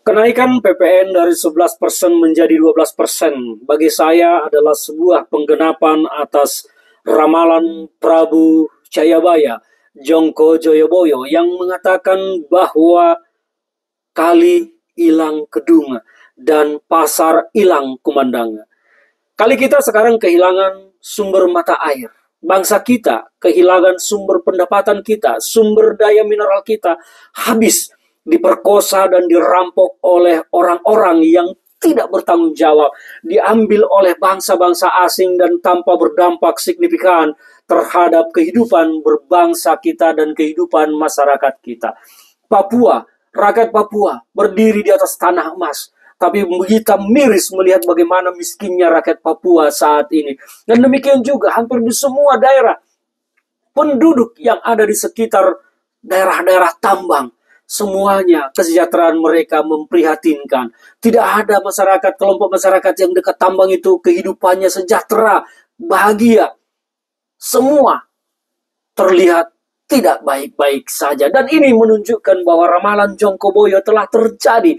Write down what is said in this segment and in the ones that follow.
Kenaikan PPN dari 11% menjadi 12% bagi saya adalah sebuah penggenapan atas ramalan Prabu Jayabaya, Jongko Joyoboyo, yang mengatakan bahwa kali ilang kedung dan pasar ilang kumandang. Kali kita sekarang kehilangan sumber mata air. Bangsa kita kehilangan sumber pendapatan kita, sumber daya mineral kita habis diperkosa dan dirampok oleh orang-orang yang tidak bertanggung jawab, diambil oleh bangsa-bangsa asing dan tanpa berdampak signifikan terhadap kehidupan berbangsa kita dan kehidupan masyarakat kita. Papua, rakyat Papua berdiri di atas tanah emas. Tapi kita miris melihat bagaimana miskinnya rakyat Papua saat ini. Dan demikian juga hampir di semua daerah penduduk yang ada di sekitar daerah-daerah tambang. Semuanya kesejahteraan mereka memprihatinkan. Tidak ada masyarakat, kelompok masyarakat yang dekat tambang itu kehidupannya sejahtera, bahagia. Semua terlihat tidak baik-baik saja. Dan ini menunjukkan bahwa ramalan Jongkoboyo telah terjadi.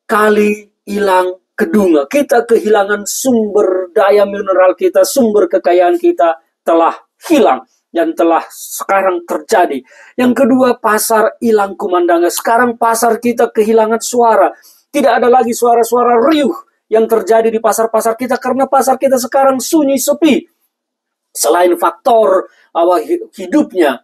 Kali ilang kedung, kita kehilangan sumber daya mineral kita, sumber kekayaan kita telah hilang dan telah sekarang terjadi. Yang kedua, pasar ilang kumandanga. Sekarang pasar kita kehilangan suara. Tidak ada lagi suara-suara riuh yang terjadi di pasar-pasar kita karena pasar kita sekarang sunyi sepi. Selain faktor hidupnya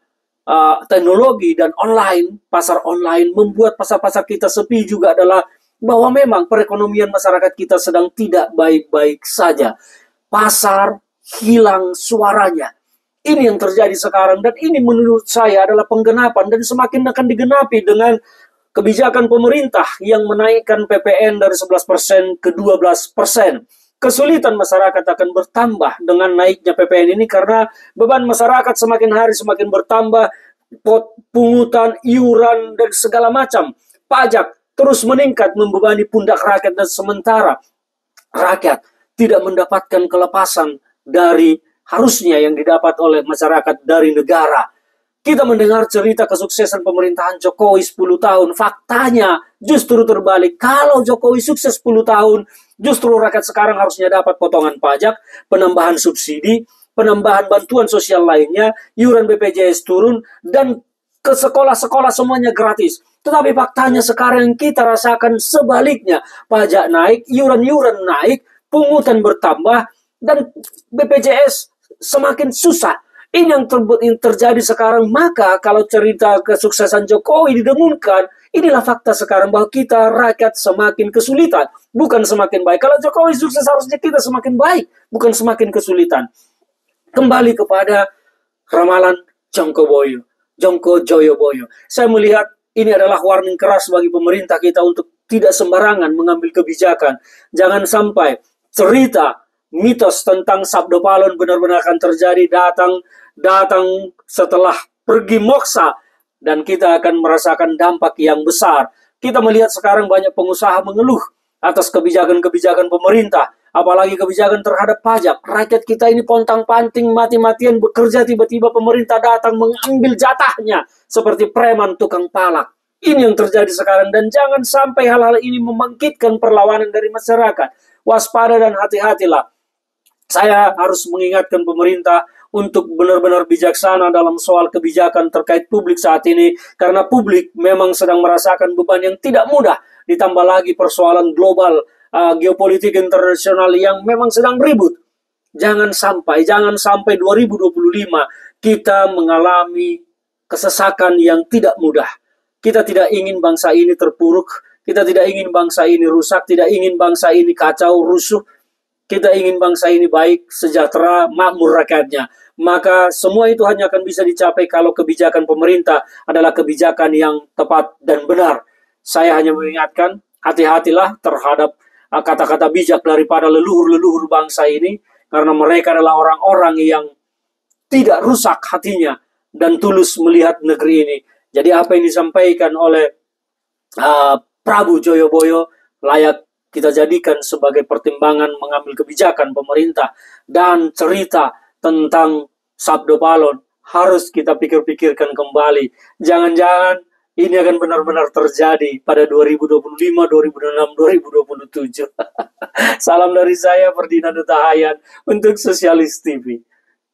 teknologi dan online, pasar online membuat pasar-pasar kita sepi juga adalah bahwa memang perekonomian masyarakat kita sedang tidak baik-baik saja. Pasar hilang suaranya. Ini yang terjadi sekarang dan ini menurut saya adalah penggenapan dan semakin akan digenapi dengan kebijakan pemerintah yang menaikkan PPN dari 11% ke 12%. Kesulitan masyarakat akan bertambah dengan naiknya PPN ini karena beban masyarakat semakin hari semakin bertambah, pungutan, iuran, dan segala macam. Pajak terus meningkat membebani pundak rakyat dan sementara rakyat tidak mendapatkan kelepasan dari harusnya yang didapat oleh masyarakat dari negara. Kita mendengar cerita kesuksesan pemerintahan Jokowi 10 tahun. Faktanya justru terbalik. Kalau Jokowi sukses 10 tahun, justru rakyat sekarang harusnya dapat potongan pajak, penambahan subsidi, penambahan bantuan sosial lainnya, iuran BPJS turun, dan ke sekolah-sekolah semuanya gratis. Tetapi faktanya sekarang kita rasakan sebaliknya. Pajak naik, iuran-iuran naik, pungutan bertambah, dan BPJS semakin susah. Ini yang terjadi sekarang. Maka kalau cerita kesuksesan Jokowi didengungkan, inilah fakta sekarang bahwa kita rakyat semakin kesulitan, bukan semakin baik. Kalau Jokowi sukses harusnya kita semakin baik, bukan semakin kesulitan. Kembali kepada ramalan Jongko Joyoboyo. Saya melihat ini adalah warning keras bagi pemerintah kita untuk tidak sembarangan mengambil kebijakan. Jangan sampai cerita mitos tentang Sabdo Palon benar-benar akan terjadi, datang setelah pergi moksa dan kita akan merasakan dampak yang besar. Kita melihat sekarang banyak pengusaha mengeluh atas kebijakan-kebijakan pemerintah, apalagi kebijakan terhadap pajak. Rakyat kita ini pontang-panting, mati-matian bekerja, tiba-tiba pemerintah datang mengambil jatahnya seperti preman tukang palak. Ini yang terjadi sekarang dan jangan sampai hal-hal ini membangkitkan perlawanan dari masyarakat. Waspada dan hati-hatilah. Saya harus mengingatkan pemerintah untuk benar-benar bijaksana dalam soal kebijakan terkait publik saat ini, karena publik memang sedang merasakan beban yang tidak mudah, ditambah lagi persoalan global, geopolitik internasional yang memang sedang ribut. Jangan sampai 2025 kita mengalami kesesakan yang tidak mudah. Kita tidak ingin bangsa ini terpuruk, kita tidak ingin bangsa ini rusak, tidak ingin bangsa ini kacau, rusuh. Kita ingin bangsa ini baik, sejahtera, makmur rakyatnya. Maka semua itu hanya akan bisa dicapai kalau kebijakan pemerintah adalah kebijakan yang tepat dan benar. Saya hanya mengingatkan, hati-hatilah terhadap kata-kata bijak daripada leluhur-leluhur bangsa ini, karena mereka adalah orang-orang yang tidak rusak hatinya dan tulus melihat negeri ini. Jadi apa yang disampaikan oleh Prabu Joyoboyo layak kita jadikan sebagai pertimbangan mengambil kebijakan pemerintah, dan cerita tentang Sabdo Palon harus kita pikir-pikirkan kembali. Jangan-jangan ini akan benar-benar terjadi pada 2025, 2026, 2027. Salam dari saya, Ferdinand Huta Hayan, untuk Sosialis TV.